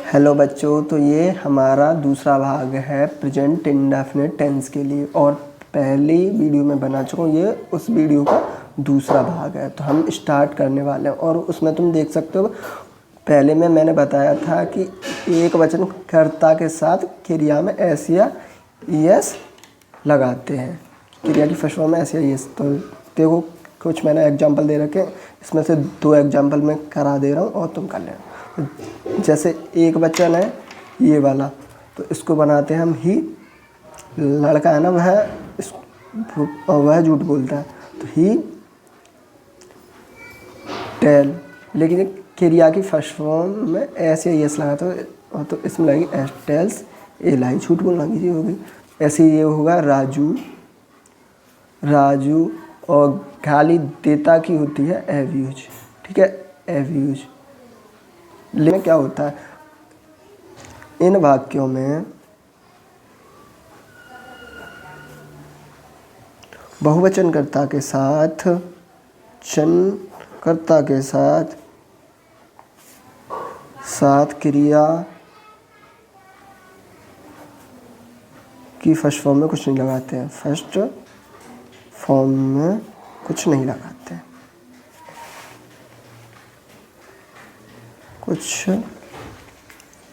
Hello बच्चों, तो ये हमारा दूसरा भाग है प्रेजेंट इंडेफिनिट टेंस के लिए। और पहली वीडियो में बना चुका हूँ, ये उस वीडियो का दूसरा भाग है। तो हम स्टार्ट करने वाले हैं और उसमें तुम देख सकते हो, पहले में मैंने बताया था कि एक वचन कर्ता के साथ क्रिया में एस या ईएस लगाते हैं। क्रिया की फर्स्ट फॉर्म में एस या ईएस। तो देखो, कुछ मैंने एग्जाम्पल दे रखे हैं, इसमें से 2 एग्जाम्पल मैं करा दे रहा हूँ और तुम कर लेना। जैसे एक वचन है ये वाला, तो इसको बनाते हैं हम ही। लड़का है ना, वह झूठ बोलता है, तो ही टेल। लेकिन क्रिया की फर्स्ट फॉर्म में ऐसे ही एस लगाते हो, तो इसमें लगेगी एस टेल्स ए लाई, झूठ बोलना की होगी। ऐसे ये होगा राजू, राजू। और गाली देता की होती है एव्यूज, ठीक है, एव्यूज। लेकिन क्या होता है इन वाक्यों में, बहुवचन कर्ता के साथ कर्ता के साथ क्रिया की फर्स्ट फॉर्म में कुछ नहीं लगाते हैं। फर्स्ट फॉर्म में कुछ नहीं लगाते हैं, कुछ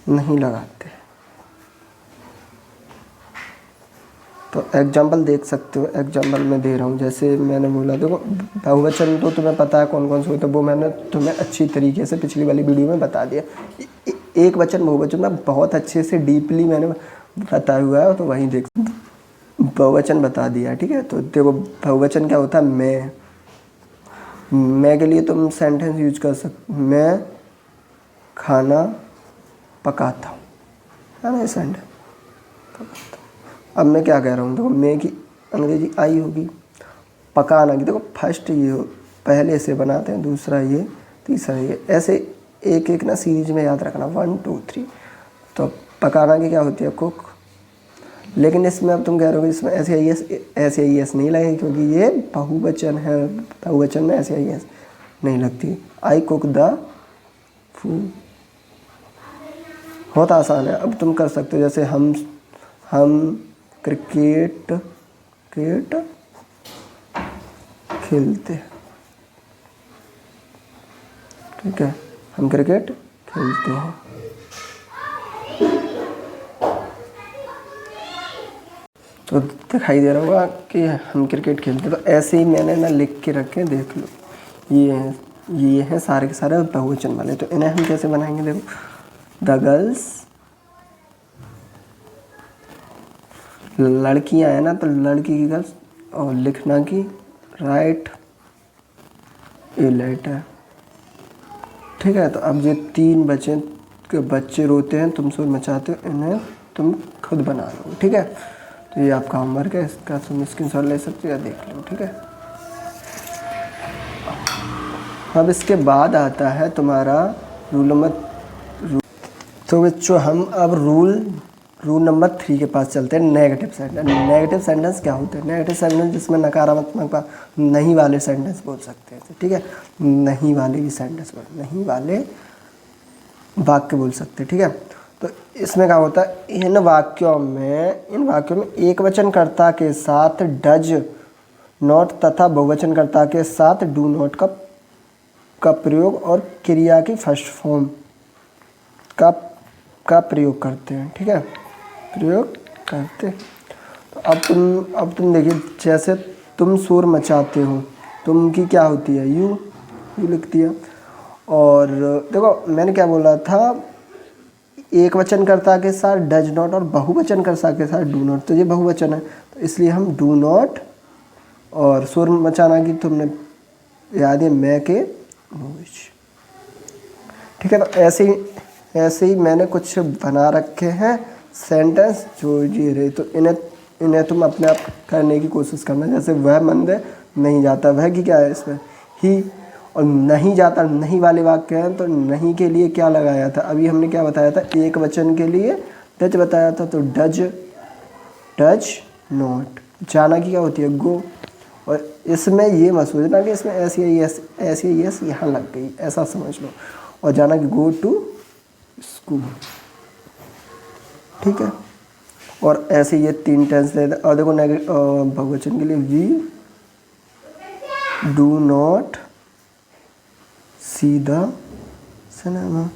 नहीं लगाते। तो एग्जाम्पल देख सकते हो, एग्जाम्पल मैं दे रहा हूँ। जैसे मैंने बोला, देखो बहुवचन तो तुम्हें पता है कौन कौन से होते हैं, वो मैंने तुम्हें अच्छी तरीके से पिछली वाली वीडियो में बता दिया। एक वचन बहुवचन में बहुत अच्छे से डीपली मैंने बताया हुआ है, तो वहीं देख, बहुवचन बता दिया, ठीक है। तो देखो बहुवचन क्या होता है, मैं के लिए तुम सेंटेंस यूज कर सकते, मैं खाना पकाता हूँ, है ना, ये सेंटेंस पकाता हूँ। अब मैं क्या कह रहा हूँ, देखो मैं की अंग्रेजी आई होगी, पकाना की देखो फर्स्ट ये हो, पहले से बनाते हैं, दूसरा ये, तीसरा ये, ऐसे एक एक ना सीरीज में याद रखना, 1 2 3। तो पकाना की क्या होती है, कुक। लेकिन इसमें अब तुम कह रहे हो इसमें ऐसे आई एस नहीं लगेगी, क्योंकि ये बहुवचन है, बहुवचन में ऐसे आई एस नहीं लगती। आई कुक द फूड, बहुत आसान है। अब तुम कर सकते हो, जैसे हम क्रिकेट खेलते हैं, ठीक है, हम क्रिकेट खेलते हैं। तो दिखाई दे रहा होगा कि हम क्रिकेट खेलते हैं। तो ऐसे ही मैंने ना लिख के रखे, देख लो, ये हैं सारे के सारे बहुवचन वाले। तो इन्हें हम कैसे बनाएंगे, देखो, द गर्ल्स, लड़कियां है ना, तो लड़की की गर्ल्स, और लिखना की राइट ए लेटर, ठीक है। तो अब ये 3 बच्चे रोते हैं, तुम शोर मचाते हो, इन्हें तुम खुद बना लो, ठीक है। तो ये आपका होमवर्क है, इसका तुम स्क्रीनशॉट ले सकते हो या देख लो, ठीक है। अब इसके बाद आता है तुम्हारा रूल नंबर, तो बच्चों हम अब रूल नंबर 3 के पास चलते हैं, नेगेटिव सेंटेंस। नेगेटिव सेंटेंस क्या होते हैं, नेगेटिव सेंटेंस जिसमें नकारात्मक नहीं वाले सेंटेंस बोल सकते हैं, ठीक है, नहीं वाले भी सेंटेंस नहीं वाले वाक्य बोल सकते हैं, ठीक है। तो इसमें क्या होता है, इन वाक्यों में एक वचन कर्ता के साथ डज नॉट तथा बहुवचन कर्ता के साथ डू नॉट का प्रयोग और क्रिया की फर्स्ट फॉर्म का प्रयोग करते हैं, ठीक है, प्रयोग करते। तो अब तुम देखिए, जैसे तुम शोर मचाते हो, तुम की क्या होती है, यू लिखती है। और देखो मैंने क्या बोला था, एक वचन कर्ता के साथ डज नॉट और बहुवचन कर्ता के साथ डू नॉट, तो ये बहुवचन है, तो इसलिए हम डू नॉट। और शोर मचाना की तुमने याद है, मैं के मूवीज, ठीक है। तो ऐसे ही मैंने कुछ बना रखे हैं सेंटेंस जो ये रहे, तो इन्हें तुम अपने आप करने की कोशिश करना। जैसे वह मंदिर नहीं जाता, वह की क्या है इसमें, ही। और नहीं जाता नहीं वाले वाक्य हैं, तो नहीं के लिए क्या लगाया था, अभी हमने क्या बताया था, एक वचन के लिए डज बताया था, तो डज नॉट। जाना की क्या होती है, गो। और इसमें ये मत सोचना कि इसमें ऐसी यस यहाँ लग गई, ऐसा समझ लो। और जाना कि गो टू स्कूल, ठीक है। और ऐसे ये 3 टेंस दे दे। और देखो बहुवचन के लिए we do not see the cinema.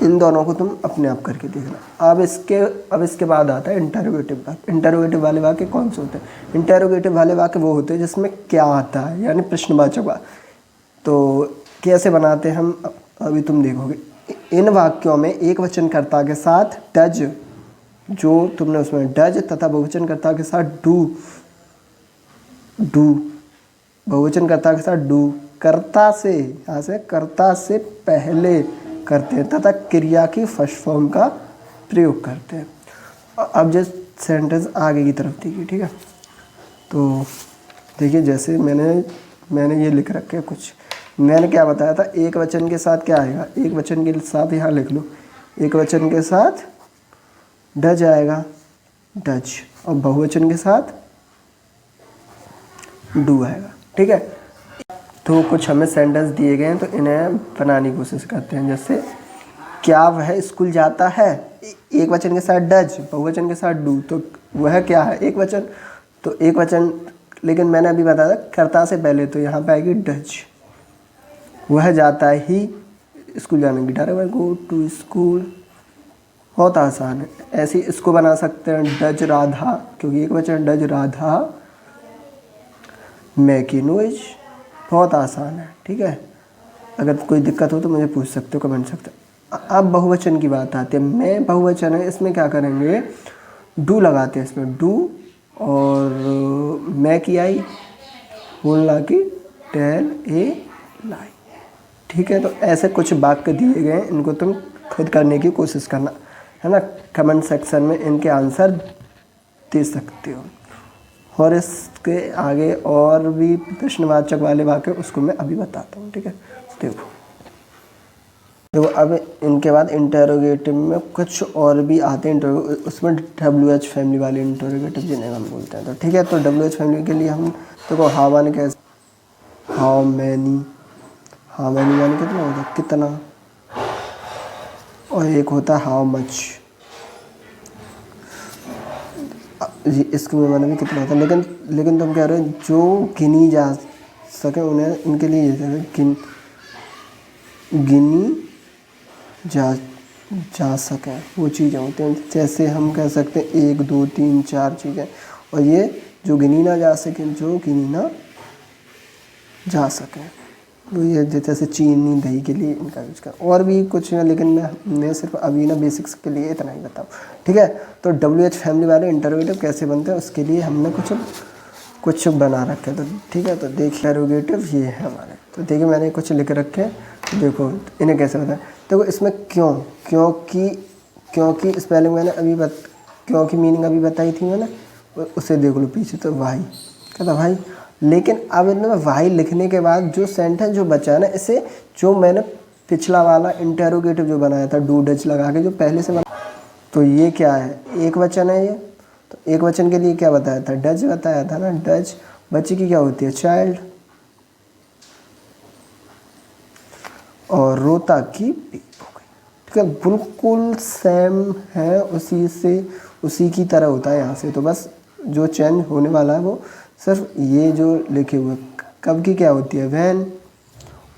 इन दोनों को तुम अपने आप करके देखना। अब इसके बाद आता है इंटरोगेटिव वाक्य। इंटरोगेटिव वाले वाक्य कौन से होते हैं? इंटरोगेटिव वाले वाक्य वो होते हैं जिसमें क्या आता है, यानी प्रश्नवाचक वाक्य। तो कैसे बनाते हैं हम, अभी तुम देखोगे। इन वाक्यों में एक वचनकर्ता के साथ डज, जो तुमने उसमें डज, तथा बहुवचनकर्ता के साथ डू, बहुवचनकर्ता के साथ डू, कर्ता से, यहाँ से कर्ता से पहले करते हैं तथा क्रिया की फर्स्ट फॉर्म का प्रयोग करते हैं। अब जस्ट सेंटेंस आगे की तरफ देखिए, ठीक है। तो देखिए जैसे मैंने ये लिख रखे कुछ, मैंने क्या बताया था, एक वचन के साथ क्या आएगा, एक वचन के साथ यहाँ लिख लो, एक वचन के साथ डज आएगा, डज, और बहुवचन के साथ डू आएगा, ठीक है। तो कुछ हमें सेंटेंस दिए गए हैं, तो इन्हें बनाने की कोशिश करते हैं। जैसे क्या वह स्कूल जाता है, एक वचन के साथ डज, बहुवचन के साथ डू, तो वह क्या है, एक वचन, तो एक वचन, लेकिन मैंने अभी बताया कर्ता से पहले, तो यहाँ पे आएगी डज। वह जाता ही स्कूल जाने की, डायरेक्ट गो टू स्कूल, बहुत आसान है। ऐसे ही इसको बना सकते हैं डज राधा, क्योंकि एक वचन does Radha make a noise, बहुत आसान है, ठीक है। अगर कोई दिक्कत हो तो मुझे पूछ सकते हो, कमेंट सकते हो। अब बहुवचन की बात आती है। मैं बहुवचन है, इसमें क्या करेंगे, डू लगाते हैं इसमें, डू, और मैं की आई, बोलना की, टेल ए लाई, ठीक है। तो ऐसे कुछ वाक्य दिए गए, इनको तुम खुद करने की कोशिश करना, है ना। कमेंट सेक्शन में इनके आंसर दे सकते हो। और इसके आगे और भी प्रश्नवाचक वाले वाक्य, उसको मैं अभी बताता हूँ, ठीक है। देखो अब इनके बाद इंटरोगेटिव में कुछ और भी आते हैं, उसमें WH फैमिली वाले इंटरोगेटिव जिन्हें हम बोलते हैं, तो ठीक है। तो WH फैमिली के लिए हम देखो हाउ माने कैसे, हाउ मैनी माने कितना होता है, कितना, और एक होता है हाउ मच, इसके में मैंने भी कितना होता है, लेकिन तुम कह रहे हो जो गिनी जा सके उन्हें, इनके लिए ये गिनी जा सके वो चीज़ें होती हैं। जैसे हम कह सकते हैं 1 2 3 4 चीज़ें, और ये जो गिनी ना जा सके, जो गिनी ना जा सके, वो ये जैसे चीनी दही के लिए इनका यूज कर, और भी कुछ है, लेकिन मैं सिर्फ अभी ना बेसिक्स के लिए इतना ही बताऊँ, ठीक है। तो WH फैमिली वाले इंटरोगेटिव कैसे बनते हैं, उसके लिए हमने कुछ बना रखे, तो ठीक है। तो देखिए इंटरोगेटिव ये है हमारे, तो देखिए मैंने कुछ लिख रखे हैं, देखो इन्हें कैसे बताएं। देखो इसमें क्योंकि स्पेलिंग मैंने अभी क्योंकि मीनिंग अभी बताई थी मैंने, उसे देख लो पीछे, तो भाई कहता भाई, लेकिन अब इनमें भाई लिखने के बाद जो सेंटेंस जो बचा है ना, इसे जो मैंने पिछला वाला इंटरोगेटिव जो बनाया था डू डज लगा के, जो पहले से बना, तो ये क्या है, एक वचन है ये, तो एक वचन के लिए क्या बताया था, डज बताया था ना, डज। बच्चे की क्या होती है, चाइल्ड, और रोता की बीप हो गई, ठीक है। बिल्कुल सेम है, उसी की तरह होता है यहाँ से, तो बस जो चेंज होने वाला है वो सिर्फ ये जो लिखे हुए, कब की क्या होती है, व्हेन,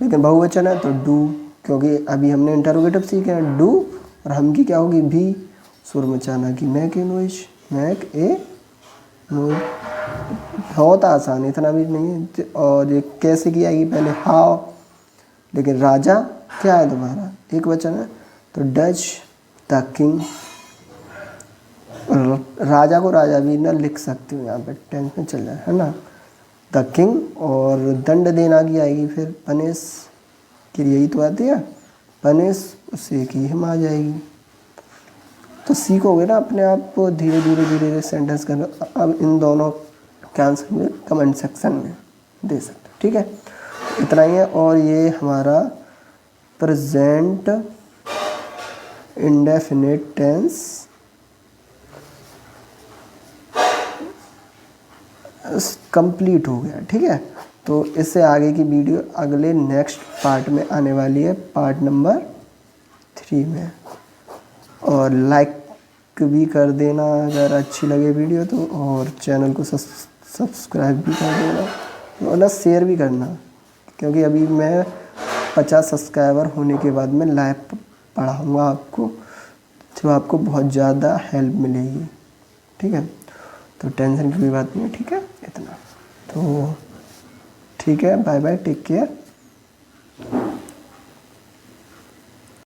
लेकिन बहुवचन है तो डू, क्योंकि अभी हमने इंटरोगेटिव सीखे हैं, डू, और हम की क्या होगी, भी, सुर मचाना की make a noise, make a noise, बहुत आसान, इतना भी नहीं है। और ये कैसे की आएगी, पहले हाउ, लेकिन राजा क्या है तुम्हारा, एक वचन है, तो डज द किंग, राजा को राजा भी ना लिख सकते हो, यहाँ पे टेंस में चल जाए, है ना, द किंग। और दंड देना की आएगी फिर, पनिश की यही तो आती है, पनिश, उससे की हिम आ जाएगी। तो सीखोगे ना अपने आप को, धीरे धीरे सेंटेंस करना। अब इन दोनों के आंसर में कमेंट सेक्शन में दे सकते हो, ठीक है। इतना ही है। और ये हमारा प्रेजेंट इंडेफिनिट टेंस कंप्लीट हो गया, ठीक है। तो इससे आगे की वीडियो अगले नेक्स्ट पार्ट में आने वाली है, पार्ट नंबर फ्री में। और लाइक भी कर देना अगर अच्छी लगे वीडियो तो, और चैनल को सब्सक्राइब भी कर देना, मतलब शेयर भी करना, क्योंकि अभी मैं 50 सब्सक्राइबर होने के बाद मैं लाइव पढ़ाऊँगा आपको, जो आपको बहुत ज़्यादा हेल्प मिलेगी। ठीक है, तो टेंशन की कोई बात नहीं है। ठीक है, इतना तो ठीक है। Bye bye, take care.